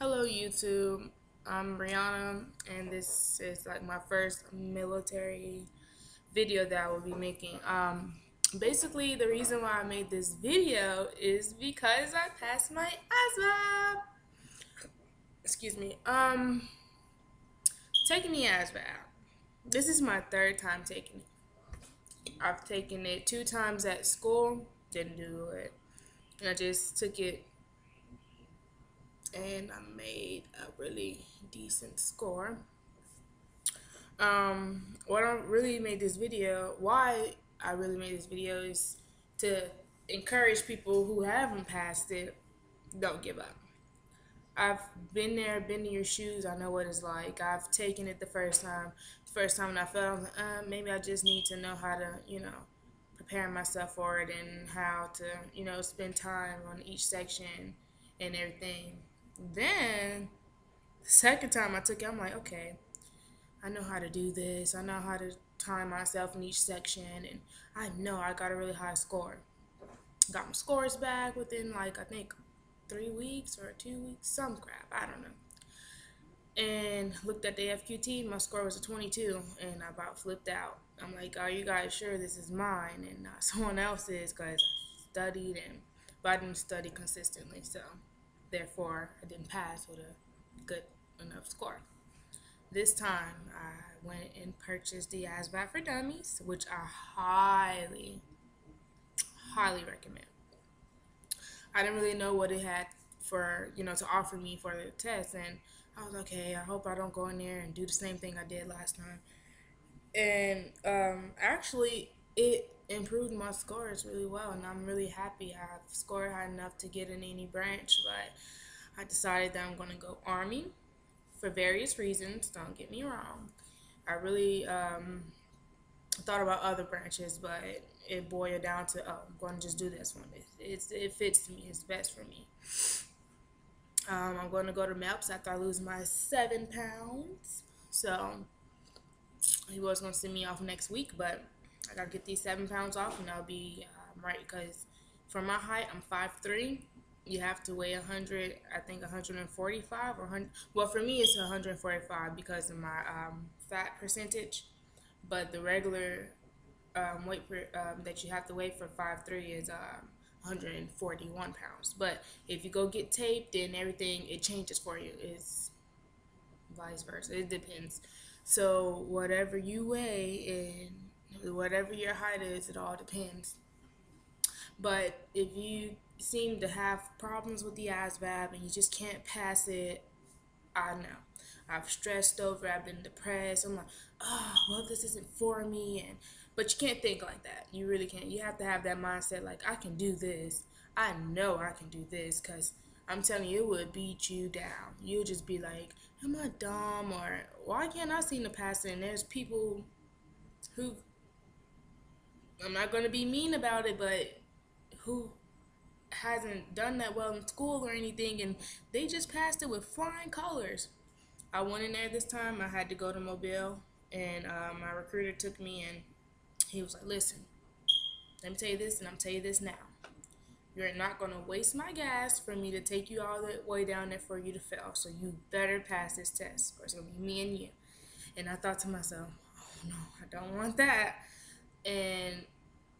Hello YouTube, I'm Brianna and this is like my first military video that I will be making. Basically the reason why I made this video is because I passed my ASVAB. Excuse me. Taking the ASVAB. This is my third time taking it. I've taken it 2 times at school, didn't do it. And I just took it and I made a really decent score. What I really made this video, why I really made this video is to encourage people who haven't passed it, don't give up. I've been there, been in your shoes. I know what it's like. I've taken it the first time. The first time when I felt, maybe I just need to know how to, prepare myself for it and how to, spend time on each section and everything. Then the second time I took it, I'm like, okay, I know how to do this. I know how to time myself in each section, and I know I got a really high score. Got my scores back within like I think 3 weeks or 2 weeks, some crap, I don't know. And looked at the FQT, my score was a 22, and I about flipped out. I'm like, are you guys sure this is mine and not someone else's? Because I studied, but I didn't study consistently, so therefore I didn't pass with a good enough score. This time, I went and purchased the ASVAB for Dummies, which I highly, highly recommend. I didn't really know what it had for, to offer me for the test, and I was like, okay, I hope I don't go in there and do the same thing I did last time. And actually, it improved my scores really well, and I'm really happy. I've scored high enough to get in any branch, but I decided that I'm going to go Army for various reasons. Don't get me wrong. I really thought about other branches, but it boiled down to, oh, I'm going to just do this one. It fits me. It's best for me. I'm going to go to MEPS after I lose my 7 pounds. So he was going to send me off next week, but I got to get these 7 pounds off and I'll be right, because for my height, I'm 5'3". You have to weigh 100, I think 145 or 100. Well, for me, it's 145 because of my fat percentage. But the regular weight that you have to weigh for 5'3" is 141 pounds. But if you go get taped and everything, it changes for you. It's vice versa. It depends. So whatever you weigh and whatever your height is, it all depends. But if you seem to have problems with the ASVAB and you just can't pass it, I know. I've stressed over, I've been depressed. I'm like, oh, well, this isn't for me. But you can't think like that. You really can't. You have to have that mindset like, I can do this. I know I can do this, because I'm telling you, it would beat you down. You'll just be like, am I dumb? Or why can't I seem to pass it? And there's people who, I'm not going to be mean about it, but who hasn't done that well in school or anything, and they just passed it with flying colors. I went in there this time. I had to go to Mobile, and my recruiter took me, and he was like, listen, let me tell you this, and I'm tell you this now. You're not going to waste my gas for me to take you all the way down there for you to fail. So you better pass this test, or it's going to be me and you. And I thought to myself, oh no, I don't want that. And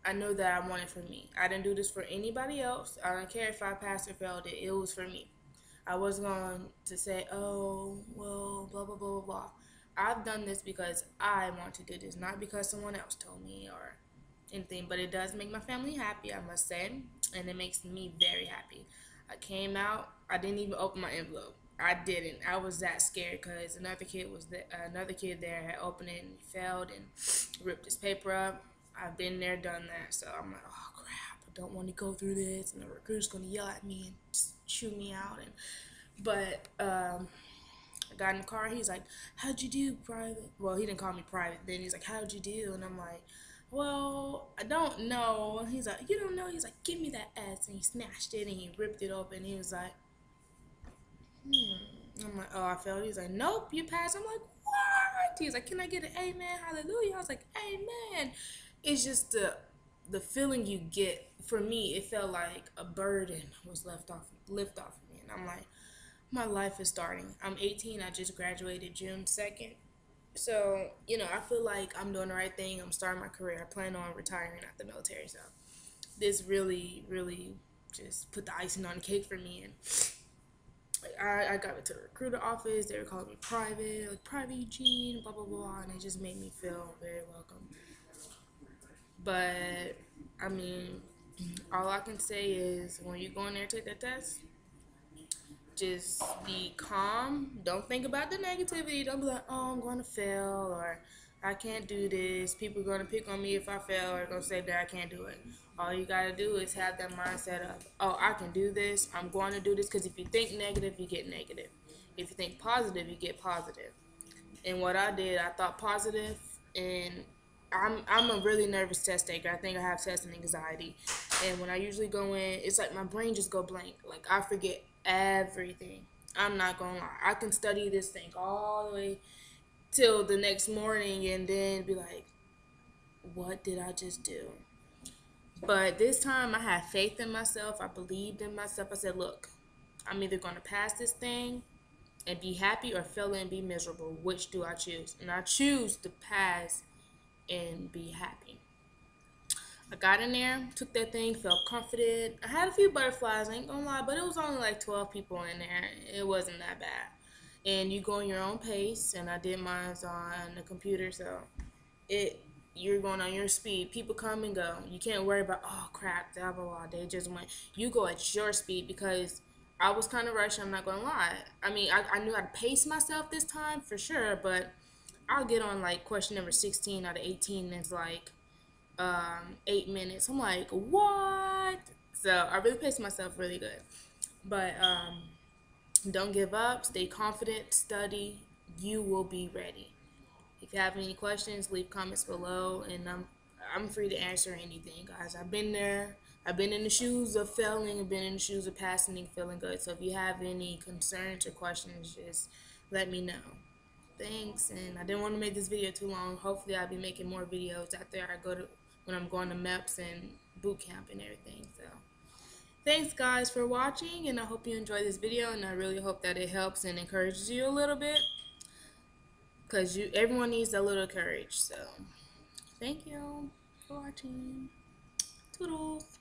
I know that I want it for me. I didn't do this for anybody else. I don't care if I passed or failed it. It was for me. I wasn't going to say, oh, well, blah, blah, blah, blah, blah. I've done this because I want to do this, not because someone else told me or anything. But it does make my family happy, I must say, and it makes me very happy. I came out. I didn't even open my envelope. I didn't. I was that scared because another kid there had opened it and failed and ripped his paper up. I've been there, done that. So I'm like, oh crap, I don't want to go through this, and the recruiter's gonna yell at me and chew me out. But I got in the car. He's like, how'd you do, private? Well, he didn't call me private. Then he's like, how'd you do? And I'm like, well, I don't know. He's like, you don't know? He's like, give me that S. And he smashed it and he ripped it open. He was like, I'm like, oh, I failed. He's like, nope, you passed. I'm like, what? He's like, can I get an amen? Hallelujah. I was like, amen. It's just the feeling you get. For me, it felt like a burden was lift off of me. And I'm like, My life is starting. I'm 18. I just graduated June 2nd. So, I feel like I'm doing the right thing. I'm starting my career. I plan on retiring after the military. So, this really, really just put the icing on the cake for me. And I got into the recruiter office. They were calling me private, like private Eugene, blah, blah, blah. And it just made me feel very welcome. But, I mean, all I can say is when you go in there and take that test, just be calm. Don't think about the negativity. Don't be like, oh, I'm going to fail, or I can't do this. People are going to pick on me if I fail, or going to say that I can't do it. All you got to do is have that mindset of, oh, I can do this. I'm going to do this. Because if you think negative, you get negative. If you think positive, you get positive. And what I did, I thought positive, and I'm a really nervous test taker. I think I have testing anxiety, and when I usually go in, it's like my brain just go blank. Like I forget everything. I'm not gonna lie. I can study this thing all the way till the next morning, and then be like, "What did I just do?" But this time, I had faith in myself. I believed in myself. I said, "Look, I'm either gonna pass this thing and be happy or fail and be miserable. Which do I choose?" And I choose to pass and be happy. I got in there, took that thing, felt confident. I had a few butterflies, I ain't gonna lie, but it was only like 12 people in there. It wasn't that bad. And you go on your own pace, and I did mine on the computer, so it you're going on your speed. People come and go. You can't worry about, oh crap, blah blah blah. They just went. You go at your speed because I was kind of rushing. I'm not gonna lie. I mean, I knew how to pace myself this time for sure, but I'll get on like question number 16 out of 18, and it's like 8 minutes. I'm like, what? So I really paced myself really good. But don't give up. Stay confident. Study. You will be ready. If you have any questions, leave comments below, and I'm free to answer anything, guys. I've been there. I've been in the shoes of failing. I've been in the shoes of passing and feeling good. So if you have any concerns or questions, just let me know. Thanks, and I didn't want to make this video too long. Hopefully, I'll be making more videos after I go to when I'm going to MEPS and boot camp and everything. So, thanks guys for watching, and I hope you enjoyed this video, and I really hope that it helps and encourages you a little bit, because everyone needs a little courage. So, thank you for watching. Toodles.